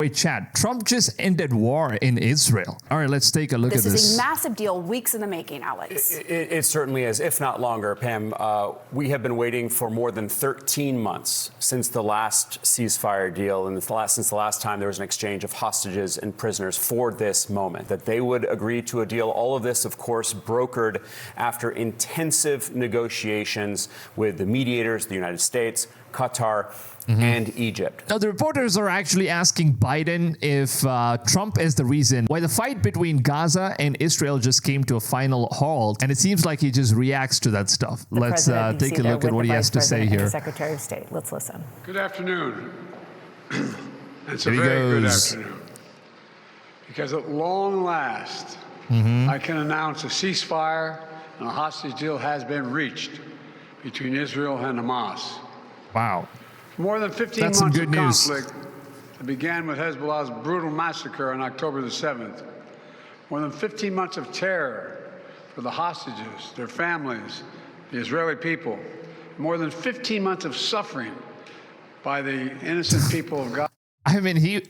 Wait, Chad, Trump just ended war in Israel. All right, let's take a look at this. This is a massive deal, weeks in the making, Alex. It certainly is, if not longer, Pam. We have been waiting for more than 13 months since the last ceasefire deal and since the last time there was an exchange of hostages and prisoners for this moment, that they would agree to a deal. All of this, of course, brokered after intensive negotiations with the mediators, the United States, Qatar, and Egypt. Now, the reporters are actually asking Biden if Trump is the reason why the fight between Gaza and Israel just came to a final halt. And it seems like he just reacts to that stuff. Let's take a look at what he has to say here. Secretary of State. Let's listen. Good afternoon. It's a Here he very good goes. afternoon. Because at long last, I can announce a ceasefire and a hostage deal has been reached between Israel and Hamas. Wow. More than 15 That's some months good of news. conflict that began with Hezbollah's brutal massacre on October the 7th. More than 15 months of terror for the hostages, their families, the Israeli people. More than 15 months of suffering by the innocent people of Gaza. I mean, he's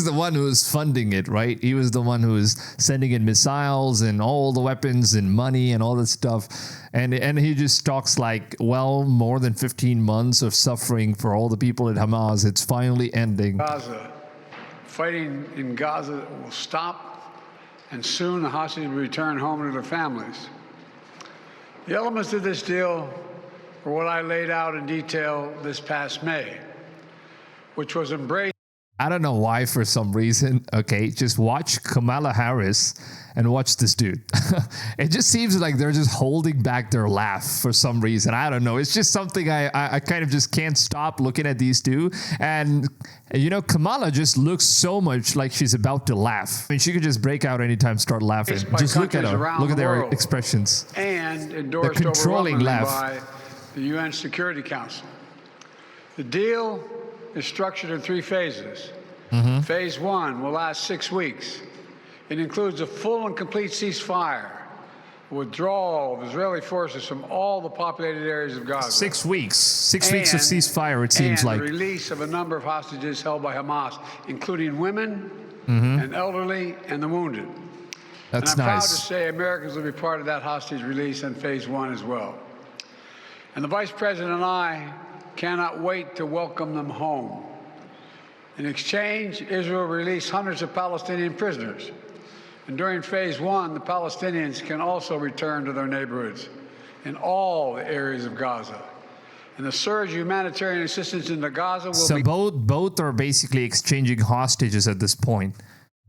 the one who was funding it, right? He was the one who was sending in missiles and all the weapons and money and all that stuff. And he just talks like, well, more than 15 months of suffering for all the people at Hamas. It's finally ending. Gaza. Fighting in Gaza will stop, and soon the hostages will return home to their families. The elements of this deal were what I laid out in detail this past May, which was embraced. I don't know why, for some reason. Okay, just watch Kamala Harris and watch this dude. It just seems like they're just holding back their laugh for some reason. I don't know. It's just something I kind of just can't stop looking at these two. And, you know, Kamala just looks so much like she's about to laugh. I mean, she could just break out anytime, start laughing. Just look at her. Look at their expressions. And endorsed the controlling overwhelmingly laugh. by the UN Security Council. The deal is structured in 3 phases. Phase 1 will last 6 weeks. It includes a full and complete ceasefire, withdrawal of Israeli forces from all the populated areas of Gaza. 6 weeks. 6 weeks of ceasefire, it seems like. And the release of a number of hostages held by Hamas, including women and elderly and the wounded. That's and I'm proud to nice. say Americans will be part of that hostage release in phase 1 as well. And the Vice President and I cannot wait to welcome them home. In exchange, Israel released hundreds of Palestinian prisoners. And during phase 1, the Palestinians can also return to their neighborhoods in all the areas of Gaza. And the surge of humanitarian assistance into Gaza will be... So both are basically exchanging hostages at this point.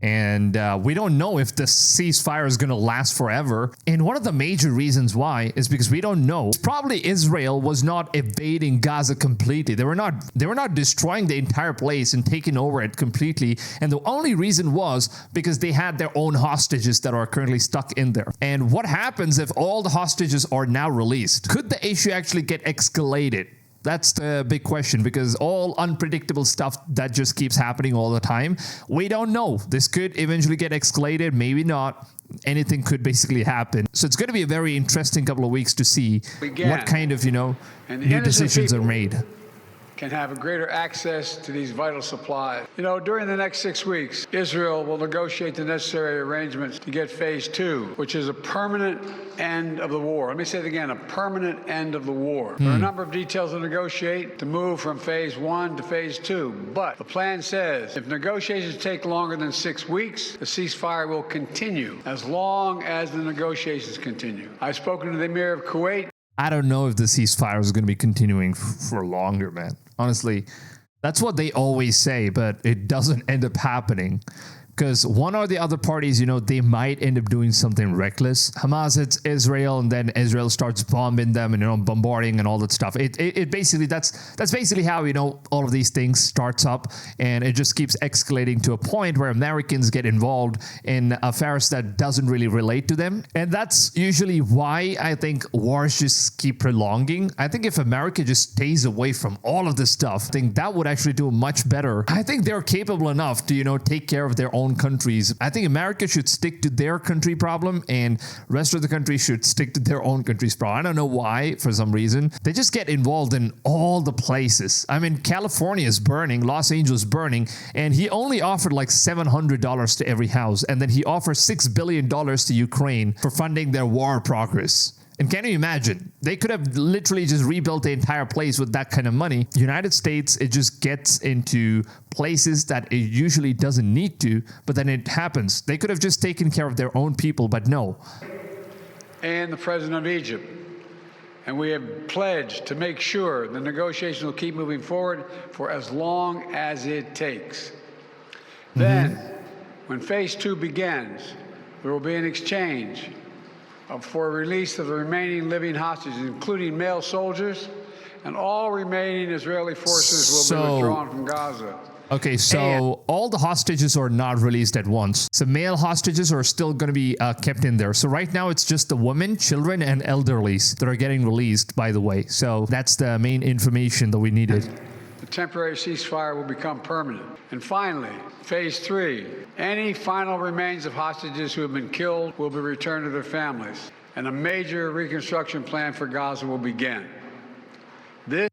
And we don't know if the ceasefire is going to last forever. And one of the major reasons why is because we don't know. Probably Israel was not invading Gaza completely. They were not destroying the entire place and taking over it completely. And the only reason was because they had their own hostages that are currently stuck in there. And what happens if all the hostages are now released? Could the issue actually get escalated? That's the big question, because all unpredictable stuff that just keeps happening all the time. We don't know. This could eventually get escalated, maybe not. Anything could basically happen. So it's going to be a very interesting couple of weeks to see what kind of, new decisions are made. Can have a greater access to these vital supplies. During the next 6 weeks, Israel will negotiate the necessary arrangements to get phase 2, which is a permanent end of the war. Let me say it again, a permanent end of the war. There are a number of details to negotiate to move from phase 1 to phase 2, but the plan says if negotiations take longer than 6 weeks, the ceasefire will continue as long as the negotiations continue. I've spoken to the Emir of Kuwait. I don't know if the ceasefire is going to be continuing for longer, man. Honestly, that's what they always say, but it doesn't end up happening. Because one or the other parties, they might end up doing something reckless. Hamas hits Israel, and then Israel starts bombing them and, bombarding and all that stuff. It basically, that's basically how, all of these things starts up, and it just keeps escalating to a point where Americans get involved in affairs that doesn't really relate to them. And that's usually why I think wars just keep prolonging. I think if America just stays away from all of this stuff, I think that would actually do much better. I think they're capable enough to, take care of their own own countries. I think America should stick to their country problem and rest of the country should stick to their own country's problem. I don't know why, for some reason. They just get involved in all the places. I mean, California is burning, Los Angeles burning, and he only offered like $700 to every house. And then he offers $6 billion to Ukraine for funding their war progress. And can you imagine? They could have literally just rebuilt the entire place with that kind of money. United States, it just gets into places that it usually doesn't need to, but then it happens. They could have just taken care of their own people, but no. And the president of Egypt. And we have pledged to make sure the negotiations will keep moving forward for as long as it takes. Then, when phase 2 begins, there will be an exchange for release of the remaining living hostages, including male soldiers, and all remaining Israeli forces will be withdrawn from Gaza. Okay, so all the hostages are not released at once. So male hostages are still going to be kept in there. So right now it's just the women, children, and elderlies that are getting released, by the way. So that's the main information that we needed. The temporary ceasefire will become permanent. And finally, phase 3, any final remains of hostages who have been killed will be returned to their families, and a major reconstruction plan for Gaza will begin. This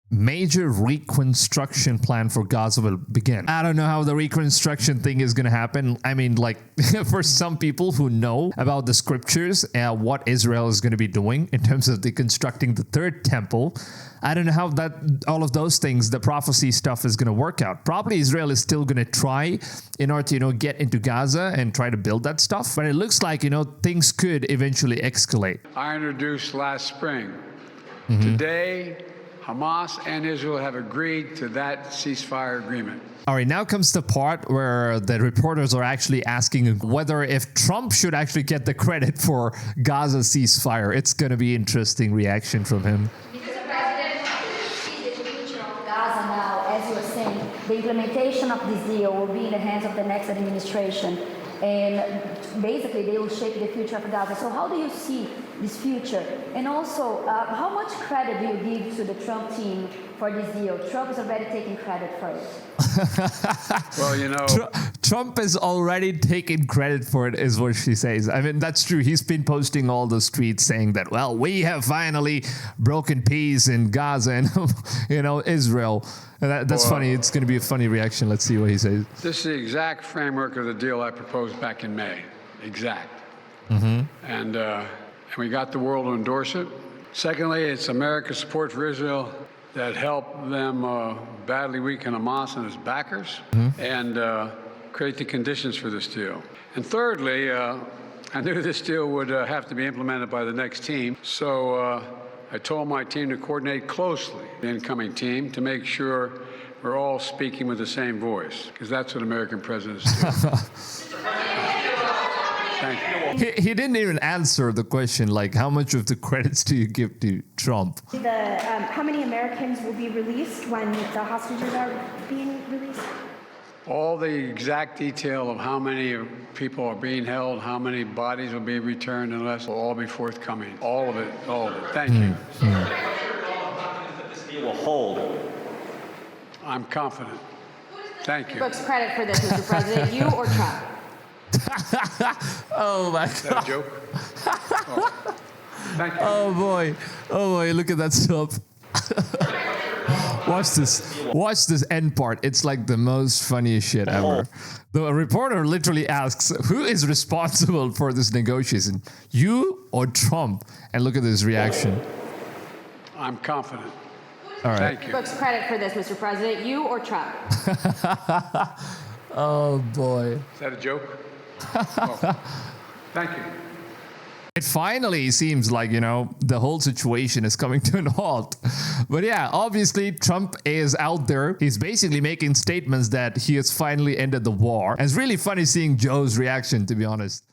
Major reconstruction plan for Gaza will begin. I don't know how the reconstruction thing is going to happen. I mean, like, for some people who know about the scriptures and what Israel is going to be doing in terms of constructing the third temple, I don't know how that all of those things, the prophecy stuff, is going to work out. Probably Israel is still going to try in order to, get into Gaza and try to build that stuff. But it looks like, things could eventually escalate. I introduced last spring. Today, Hamas and Israel have agreed to that ceasefire agreement. All right, now comes the part where the reporters are actually asking whether if Trump should actually get the credit for Gaza ceasefire. It's going to be interesting reaction from him. Mr. President, is the future of Gaza now, as you were saying, the implementation of this deal will be in the hands of the next administration. And basically, they will shape the future of Gaza. So how do you see this future? And also, how much credit do you give to the Trump team for this deal? Trump is already taking credit for it. Well, Trump is already taking credit for it, is what she says. I mean, that's true. He's been posting all the tweets saying that, well, we have finally broken peace in Gaza and, Israel. And that's funny. It's going to be a funny reaction. Let's see what he says. this is the exact framework of the deal I proposed back in May. Exact. And we got the world to endorse it. Secondly, it's America's support for Israel that helped them badly weaken Hamas and its backers and create the conditions for this deal. And thirdly, I knew this deal would have to be implemented by the next team, so I told my team to coordinate closely, the incoming team, to make sure we're all speaking with the same voice, because that's what American presidents do. Thank you. He didn't even answer the question, like, how much of the credits do you give to Trump? How many Americans will be released when the hostages are being released? All the exact detail of how many people are being held, how many bodies will be returned, and will all be forthcoming. All of it, all of it. Thank you. This deal will hold. I'm confident. Thank you. Books credit for this, Mr. President, you or Trump? Oh my Is that a God. joke? Oh. Thank you. Oh boy, look at that stuff. Watch this end part. It's like the most funniest shit ever. The reporter literally asks, who is responsible for this negotiation? You or Trump? And look at this reaction. I'm confident. All right. Thank you. Books credit for this, Mr. President, you or Trump? Oh boy. Is that a joke? Oh. Thank you. It finally seems like, the whole situation is coming to an halt. But yeah, obviously Trump is out there. He's basically making statements that he has finally ended the war. And it's really funny seeing Joe's reaction, to be honest.